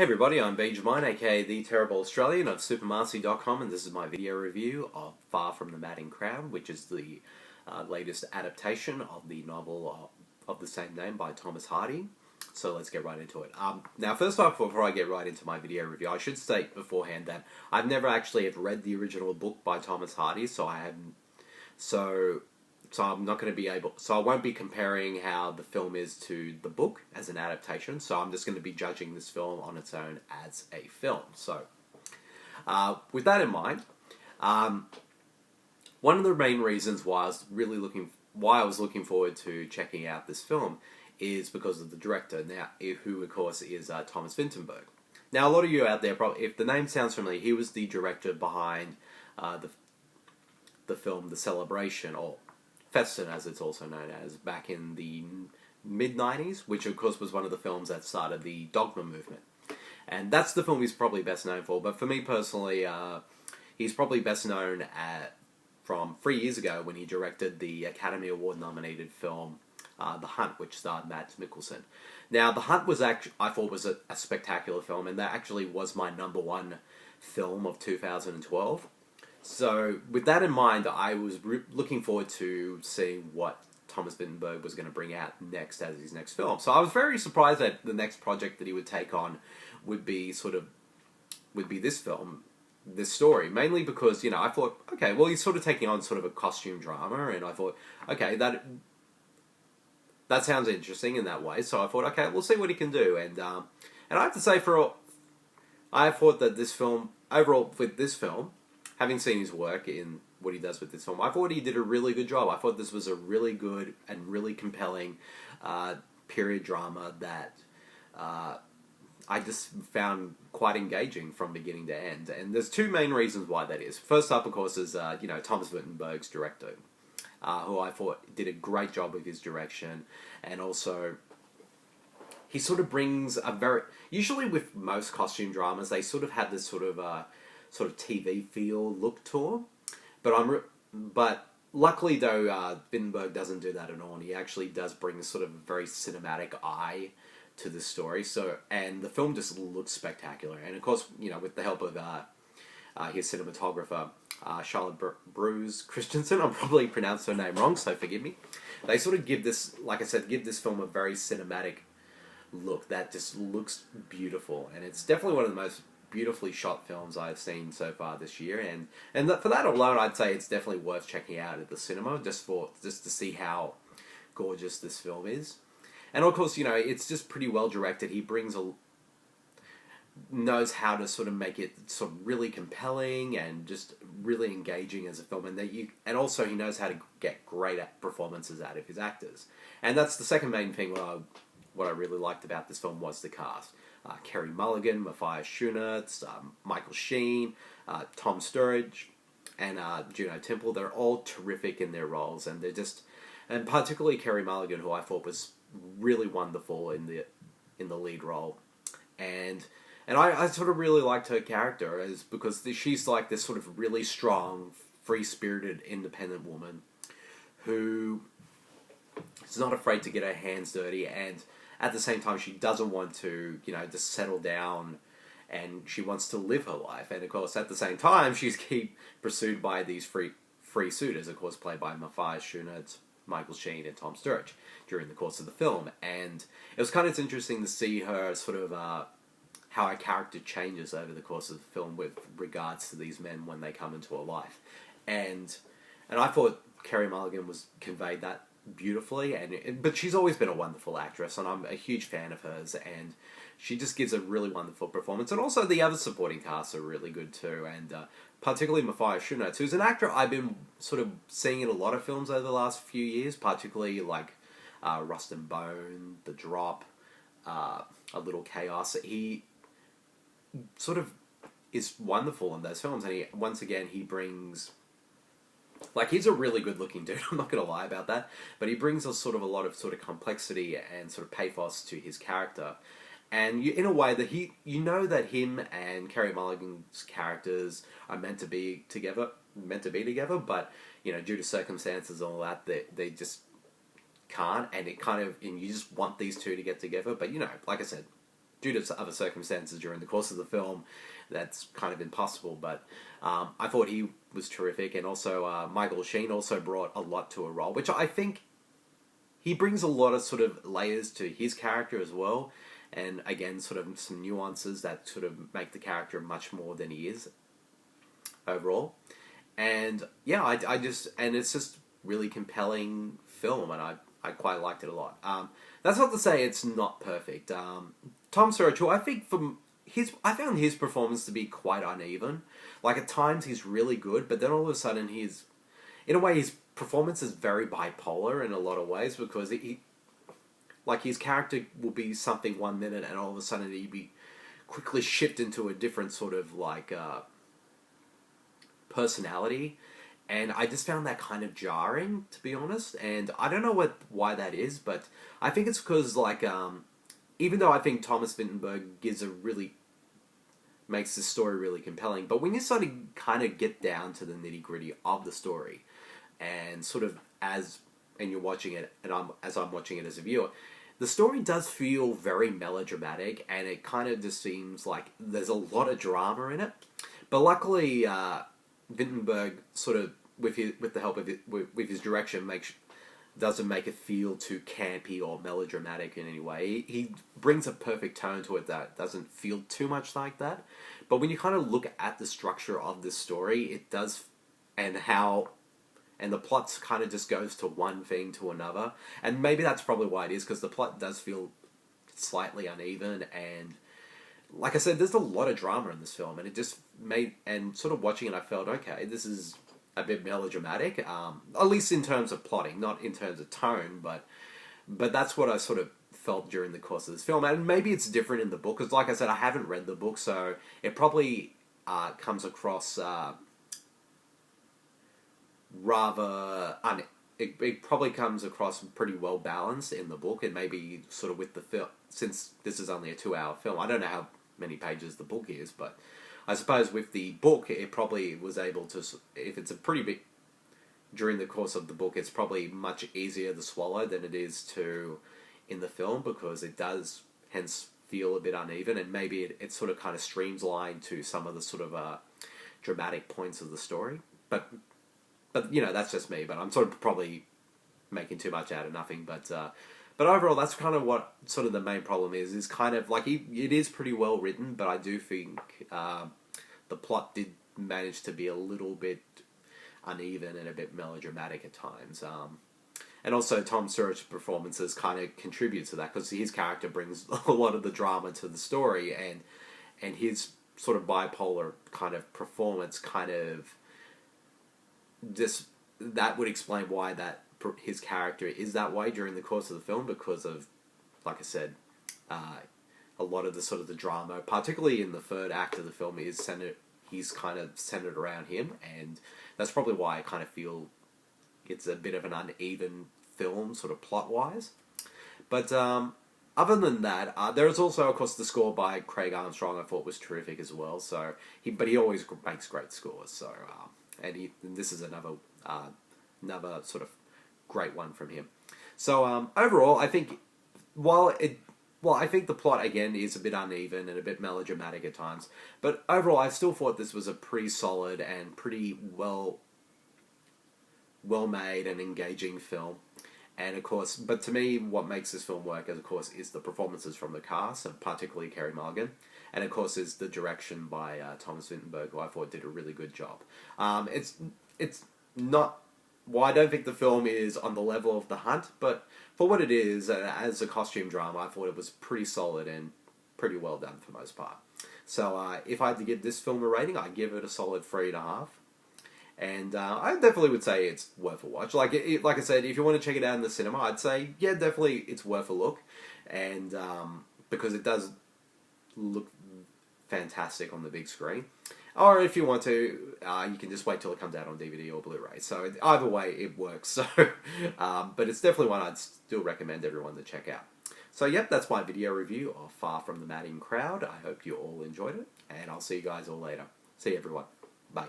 Hey everybody, I'm Benjamin, aka The Terrible Australian of supermarcy.com, and this is my video review of Far From the Madding Crowd, which is the latest adaptation of the novel of the same name by Thomas Hardy. So let's get right into it. Now, first off, before I get right into my video review, I should state beforehand that I've never actually have read the original book by Thomas Hardy, so I'm not going to be able... So I won't be comparing how the film is to the book as an adaptation, so I'm just going to be judging this film on its own as a film. So, with that in mind, one of the main reasons why I was looking forward to checking out this film is because of the director, now, who of course is Thomas Vinterberg. Now, a lot of you out there, probably, if the name sounds familiar, he was the director behind the film The Celebration, or Festin, as it's also known as, back in the mid-90s, which of course was one of the films that started the Dogma movement. And that's the film he's probably best known for, but for me personally, he's probably best known from 3 years ago when he directed the Academy Award-nominated film The Hunt, which starred Mads Mikkelsen. Now, The Hunt was I thought was a spectacular film, and that actually was my #1 film of 2012. So, with that in mind, I was looking forward to seeing what Thomas Vinterberg was going to bring out next as his next film. So I was very surprised that the next project that he would take on would be this film, this story. Mainly because, I thought, okay, well, he's sort of taking on sort of a costume drama, and I thought, okay, that sounds interesting in that way. So I thought, okay, we'll see what he can do. And I have to say, I thought that this film, overall, with this film, having seen his work in what he does with this film, I thought he did a really good job. I thought this was a really good and really compelling period drama that I just found quite engaging from beginning to end. And there's two main reasons why that is. First up, of course, is Thomas Vinterberg's director, who I thought did a great job with his direction, and also he sort of brings usually with most costume dramas, they sort of have this sort of TV feel look to them. But luckily though, Vinterberg doesn't do that at all, and he actually does bring a sort of very cinematic eye to the story. And the film just looks spectacular. And of course, with the help of his cinematographer, Charlotte Bruce Christensen, I'm probably pronounced her name wrong, so forgive me. They sort of give this film a very cinematic look that just looks beautiful, and it's definitely one of the most beautifully shot films I've seen so far this year, and for that alone, I'd say it's definitely worth checking out at the cinema just to see how gorgeous this film is. And of course, it's just pretty well directed. He knows how to sort of make it sort of really compelling and just really engaging as a film, and also he knows how to get great performances out of his actors. And that's the second main thing. What I really liked about this film was the cast. Carey, Mulligan, Matthias, Schoenaerts, Michael Sheen, Tom Sturridge, and Juno. They're all terrific in their roles, and and particularly Carey Mulligan, who I thought was really wonderful in the lead role, and I sort of really liked her character because she's like this sort of really strong, free-spirited, independent woman who is not afraid to get her hands dirty, and at the same time, she doesn't want to, just settle down, and she wants to live her life. And of course, at the same time, she's keep pursued by these free suitors, of course, played by Matthias, Schoenaerts, Michael Sheen, and Tom Sturridge during the course of the film. And it was kind of interesting to see her sort of how her character changes over the course of the film with regards to these men when they come into her life. And I thought Carey Mulligan conveyed that beautifully, but she's always been a wonderful actress, and I'm a huge fan of hers, and she just gives a really wonderful performance. And also the other supporting cast are really good too, and particularly Matthias Schoenaerts, who's an actor I've been sort of seeing in a lot of films over the last few years, particularly like Rust and Bone, The Drop, A Little Chaos. He sort of is wonderful in those films, and once again he brings... he's a really good-looking dude, I'm not going to lie about that, but he brings a lot of complexity and sort of pathos to his character, and in a way that that him and Carey Mulligan's characters are meant to be together, but, due to circumstances and all that, they just can't, and you just want these two to get together, but, like I said, due to other circumstances during the course of the film, that's kind of impossible. But I thought he was terrific, and also Michael Sheen also brought a lot to a role, which I think he brings a lot of sort of layers to his character as well, and again, sort of some nuances that sort of make the character much more than he is overall. And yeah, I just, and it's just really compelling film, and I quite liked it a lot. That's not to say it's not perfect. Tom Sturridge, who I think I found his performance to be quite uneven. Like at times he's really good, but then all of a sudden in a way his performance is very bipolar in a lot of ways, because like his character will be something one minute and all of a sudden he'd be quickly shift into a different sort of like personality, and I just found that kind of jarring, to be honest. And I don't know why that is, but I think it's because like even though I think Thomas Vinterberg makes the story really compelling, but when you sort of kind of get down to the nitty gritty of the story, and sort of and you're watching it, and as I'm watching it as a viewer, the story does feel very melodramatic, and it kind of just seems like there's a lot of drama in it. But luckily, Vinterberg sort of, with the help of with his direction, doesn't make it feel too campy or melodramatic in any way. He brings a perfect tone to it that doesn't feel too much like that. But when you kind of look at the structure of this story, it does, and the plot kind of just goes to one thing to another. And maybe that's probably why it is, because the plot does feel slightly uneven, and like I said, there's a lot of drama in this film, and it just and sort of watching it, I felt, okay, this is a bit melodramatic, at least in terms of plotting, not in terms of tone, but that's what I sort of felt during the course of this film. And maybe it's different in the book, because like I said, I haven't read the book, so it probably comes across it probably comes across pretty well balanced in the book, and maybe sort of with the film, since this is only a 2-hour film, I don't know how many pages the book is, but I suppose with the book, it probably was able to, if it's a pretty big, during the course of the book, it's probably much easier to swallow than it is in the film, because it does hence feel a bit uneven, and maybe it sort of kind of streamlined to some of the sort of dramatic points of the story. But you know, that's just me, but I'm sort of probably making too much out of nothing, but overall, that's kind of what sort of the main problem is kind of like, it is pretty well written, but I do think the plot did manage to be a little bit uneven and a bit melodramatic at times. And also Tom Sturridge's performances kind of contribute to that, because his character brings a lot of the drama to the story, and his sort of bipolar kind of performance kind of just, that would explain why his character is that way during the course of the film, because of, like I said, a lot of the sort of the drama, particularly in the third act of the film, he's kind of centered around him, and that's probably why I kind of feel it's a bit of an uneven film, sort of plot-wise. But other than that, there is also, of course, the score by Craig Armstrong. I thought was terrific as well. So he always makes great scores. So and this is another sort of great one from him. So overall, I think I think the plot again is a bit uneven and a bit melodramatic at times, but overall, I still thought this was a pretty solid and pretty well made and engaging film. And of course, but to me, what makes this film work, of course, is the performances from the cast, and particularly Carey Mulligan, and of course, is the direction by Thomas Vinterberg, who I thought did a really good job. It's not. Well, I don't think the film is on the level of The Hunt, but for what it is, as a costume drama, I thought it was pretty solid and pretty well done for the most part. So if I had to give this film a rating, I'd give it a solid 3.5. And I definitely would say it's worth a watch. Like I said, if you want to check it out in the cinema, I'd say, yeah, definitely it's worth a look. And because it does look fantastic on the big screen. Or if you want to, you can just wait till it comes out on DVD or Blu-ray. So either way, it works. So, but it's definitely one I'd still recommend everyone to check out. So yep, that's my video review of Far From the Madding Crowd. I hope you all enjoyed it, and I'll see you guys all later. See you everyone. Bye.